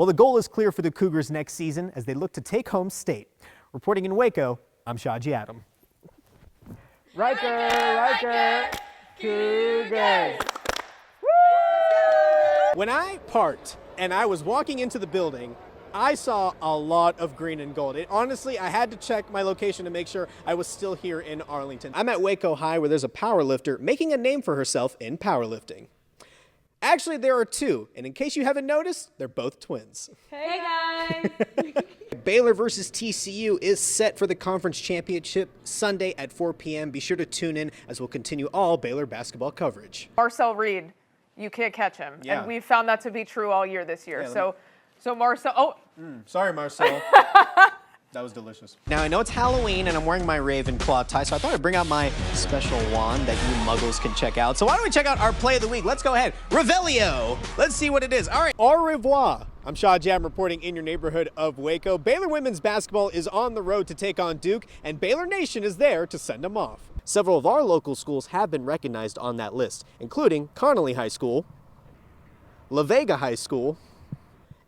Well, the goal is clear for the Cougars next season as they look to take home state. Reporting in Waco, I'm Shahji Adam. Riker, Cougars. When I parked and I was walking into the building, I saw a lot of green and gold. Honestly, I had to check my location to make sure I was still here in Arlington. I'm at Waco High where there's a power lifter making a name for herself in powerlifting. Actually, there are two, and in case you haven't noticed, they're both twins. Hey guys! Baylor versus TCU is set for the conference championship Sunday at 4 p.m. Be sure to tune in as we'll continue all Baylor basketball coverage. Marcel Reed, you can't catch him. Yeah. And we've found that to be true all year this year. Yeah, So Marcel, Sorry, Marcel. That was delicious. Now, I know it's Halloween, and I'm wearing my Ravenclaw tie, so I thought I'd bring out my special wand that you muggles can check out. So why don't we check out our play of the week? Let's go ahead. Revelio. Let's see what it is. All right. Au revoir. I'm Shahji Adam reporting in your neighborhood of Waco. Baylor women's basketball is on the road to take on Duke, and Baylor Nation is there to send them off. Several of our local schools have been recognized on that list, including Connolly High School, La Vega High School,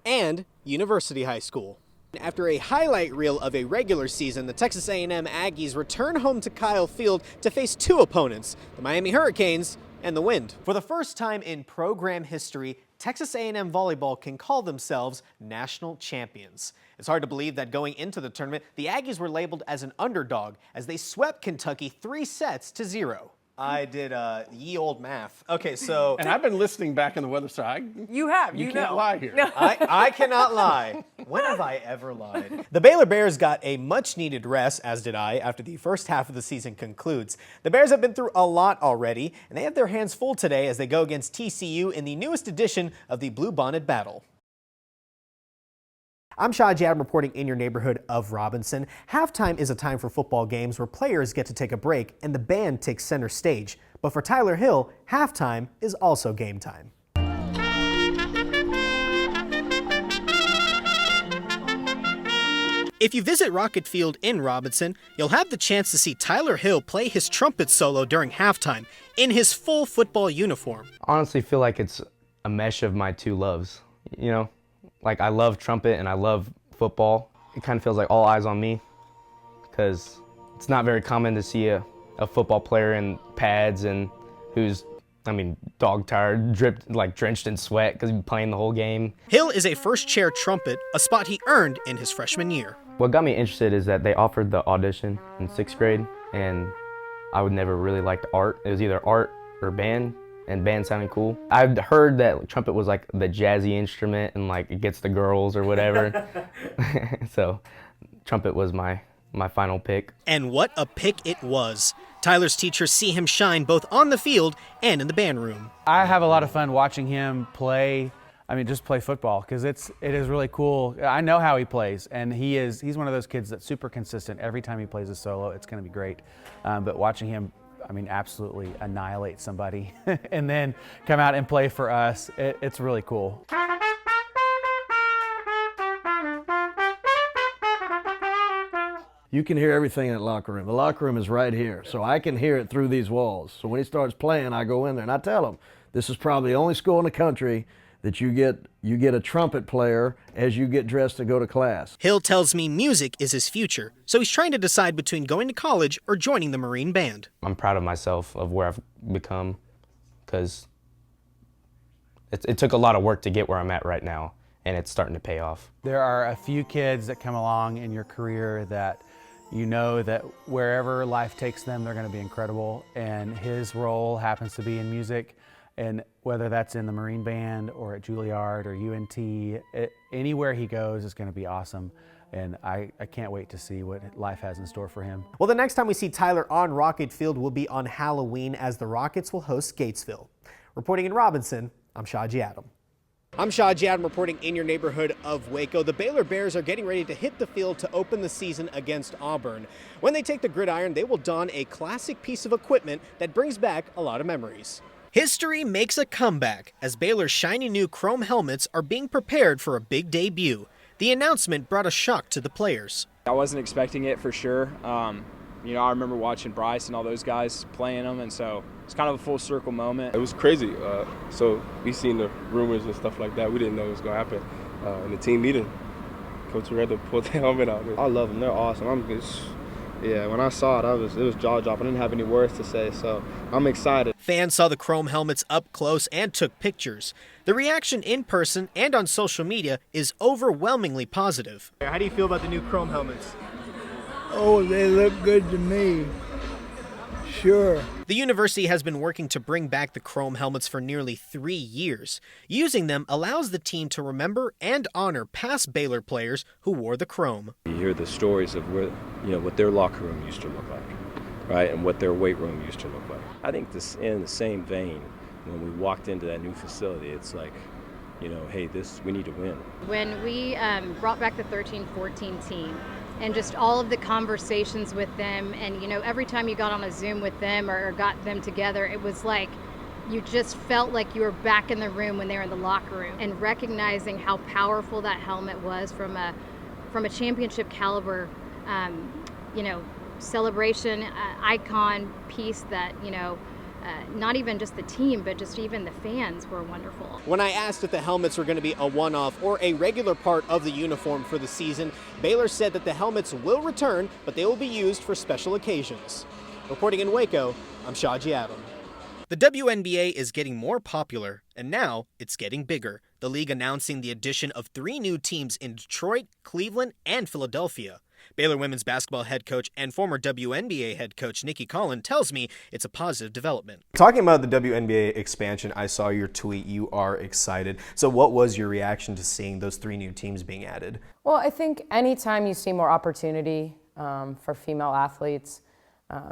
and University High School. After a highlight reel of a regular season, the Texas A&M Aggies return home to Kyle Field to face two opponents, the Miami Hurricanes and the Wind. For the first time in program history, Texas A&M volleyball can call themselves national champions. It's hard to believe that going into the tournament, the Aggies were labeled as an underdog as they swept Kentucky 3-0. I did ye old math. Okay, so... And I've been listening back in the weather, so you have, you can't lie here. I cannot lie. When have I ever lied? The Baylor Bears got a much-needed rest, as did I, after the first half of the season concludes. The Bears have been through a lot already, and they have their hands full today as they go against TCU in the newest edition of the Blue Bonnet Battle. I'm Shahji Adam reporting in your neighborhood of Robinson. Halftime is a time for football games where players get to take a break and the band takes center stage. But for Tyler Hill, halftime is also game time. If you visit Rocket Field in Robinson, you'll have the chance to see Tyler Hill play his trumpet solo during halftime in his full football uniform. I honestly feel like it's a mesh of my two loves, you know? Like, I love trumpet and I love football. It kind of feels like all eyes on me because it's not very common to see a football player in pads and who's, dog tired, drenched in sweat because he's been playing the whole game. Hill is a first chair trumpet, a spot he earned in his freshman year. What got me interested is that they offered the audition in 6th grade and I would never really liked art. It was either art or band. And band sounded cool. I've heard that trumpet was like the jazzy instrument and like it gets the girls or whatever. So trumpet was my final pick. And what a pick it was. Tyler's teachers see him shine both on the field and in the band room. I have a lot of fun watching him play. Just play football because it is really cool. I know how he plays, and he's one of those kids that's super consistent. Every time he plays a solo, it's going to be great. But watching him, absolutely annihilate somebody and then come out and play for us, it's really cool. You can hear everything in that locker room. The locker room is right here, so I can hear it through these walls. So when he starts playing, I go in there and I tell him, this is probably the only school in the country that you get a trumpet player as you get dressed to go to class. Hill tells me music is his future, so he's trying to decide between going to college or joining the Marine Band. I'm proud of myself of where I've become because it took a lot of work to get where I'm at right now, and it's starting to pay off. There are a few kids that come along in your career that you know that wherever life takes them, they're going to be incredible, and his role happens to be in music. And whether that's in the Marine Band or at Juilliard or UNT, anywhere he goes is going to be awesome. And I can't wait to see what life has in store for him. Well, the next time we see Tyler on Rocket Field will be on Halloween as the Rockets will host Gatesville. Reporting in Robinson, I'm Shahji Adam. I'm Shahji Adam reporting in your neighborhood of Waco. The Baylor Bears are getting ready to hit the field to open the season against Auburn. When they take the gridiron, they will don a classic piece of equipment that brings back a lot of memories. History makes a comeback as Baylor's shiny new chrome helmets are being prepared for a big debut. The announcement brought a shock to the players. I wasn't expecting it for sure. I remember watching Bryce and all those guys playing them, and so it's kind of a full circle moment. It was crazy. So we seen the rumors and stuff like that. We didn't know it was going to happen. in the team meeting. Coach Randall pulled the helmet out. I love them. They're awesome. Yeah, when I saw it, it was jaw dropping. I didn't have any words to say, so I'm excited. Fans saw the chrome helmets up close and took pictures. The reaction in person and on social media is overwhelmingly positive. How do you feel about the new chrome helmets? Oh, they look good to me. Sure. The university has been working to bring back the chrome helmets for nearly 3 years. Using them allows the team to remember and honor past Baylor players who wore the chrome. You hear the stories of what their locker room used to look like, right, and what their weight room used to look like. I think this, in the same vein, when we walked into that new facility, it's like, hey, we need to win. When we brought back the 13-14 team, and just all of the conversations with them, and every time you got on a Zoom with them or got them together, it was like you just felt like you were back in the room when they were in the locker room. And recognizing how powerful that helmet was from a championship caliber, celebration, icon piece that not even just the team, but just even the fans were wonderful. When I asked if the helmets were going to be a one-off or a regular part of the uniform for the season, Baylor said that the helmets will return, but they will be used for special occasions. Reporting in Waco, I'm Shahji Adam. The WNBA is getting more popular, and now it's getting bigger. The league announcing the addition of 3 new teams in Detroit, Cleveland, and Philadelphia. Baylor women's basketball head coach and former WNBA head coach Nikki Collin tells me it's a positive development. Talking about the WNBA expansion, I saw your tweet. You are excited. So what was your reaction to seeing those 3 new teams being added? Well, I think anytime you see more opportunity for female athletes,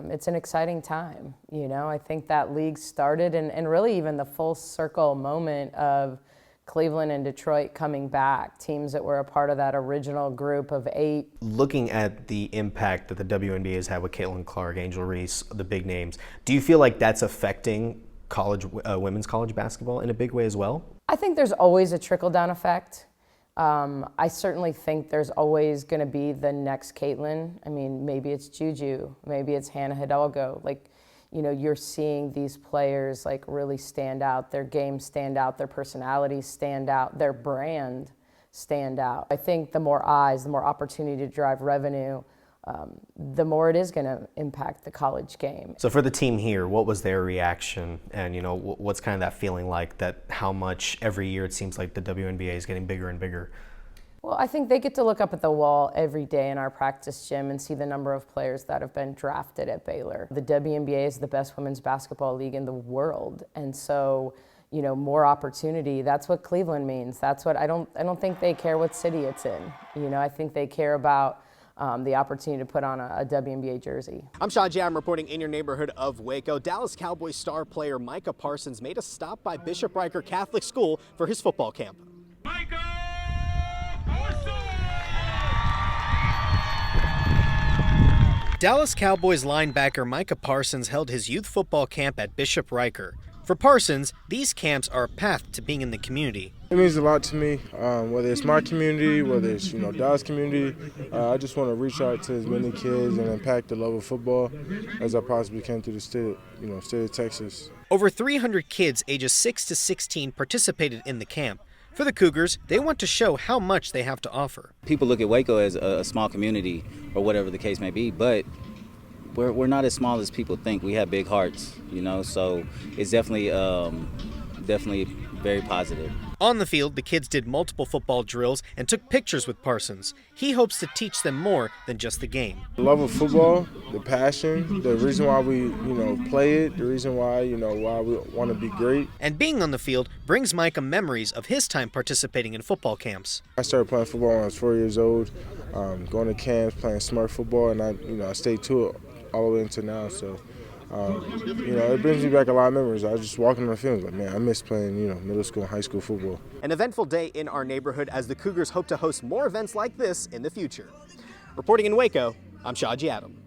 it's an exciting time. I think that league started and really even the full circle moment of Cleveland and Detroit coming back, teams that were a part of that original group of 8. Looking at the impact that the WNBA has had with Caitlin Clark, Angel Reese, the big names, do you feel like that's affecting women's college basketball in a big way as well? I think there's always a trickle-down effect. I certainly think there's always going to be the next Caitlin. I mean, maybe it's Juju, maybe it's Hannah Hidalgo. You're seeing these players really stand out, their game stand out, their personalities stand out, their brand stand out. I think the more eyes, the more opportunity to drive revenue, the more it is going to impact the college game. So for the team here, what was their reaction? And what's kind of that feeling like, that how much every year it seems like the WNBA is getting bigger and bigger? Well, I think they get to look up at the wall every day in our practice gym and see the number of players that have been drafted at Baylor. The WNBA is the best women's basketball league in the world, and so more opportunity. That's what Cleveland means. That's what I don't think they care what city it's in. I think they care about the opportunity to put on a WNBA jersey. I'm Shahji. I'm reporting in your neighborhood of Waco. Dallas Cowboys star player Micah Parsons made a stop by Bishop Riker Catholic School for his football camp. Dallas Cowboys linebacker Micah Parsons held his youth football camp at Bishop Riker. For Parsons, these camps are a path to being in the community. It means a lot to me, whether it's my community, whether it's Dallas community. I just want to reach out to as many kids and impact the love of football as I possibly can through the state of Texas. Over 300 kids ages 6 to 16 participated in the camp. For the Cougars, they want to show how much they have to offer. People look at Waco as a small community or whatever the case may be, but we're not as small as people think. We have big hearts, so it's definitely very positive. On the field, the kids did multiple football drills and took pictures with Parsons. He hopes to teach them more than just the game. The love of football, the passion, the reason why we, play it, the reason why, why we want to be great. And being on the field brings Micah memories of his time participating in football camps. I started playing football when I was 4 years old, going to camps, playing smart football, and I stayed to it all the way until now. So, it brings me back a lot of memories. I was just walking on the field like, man, I miss playing, middle school and high school football. An eventful day in our neighborhood as the Cougars hope to host more events like this in the future. Reporting in Waco, I'm Shahji Adam.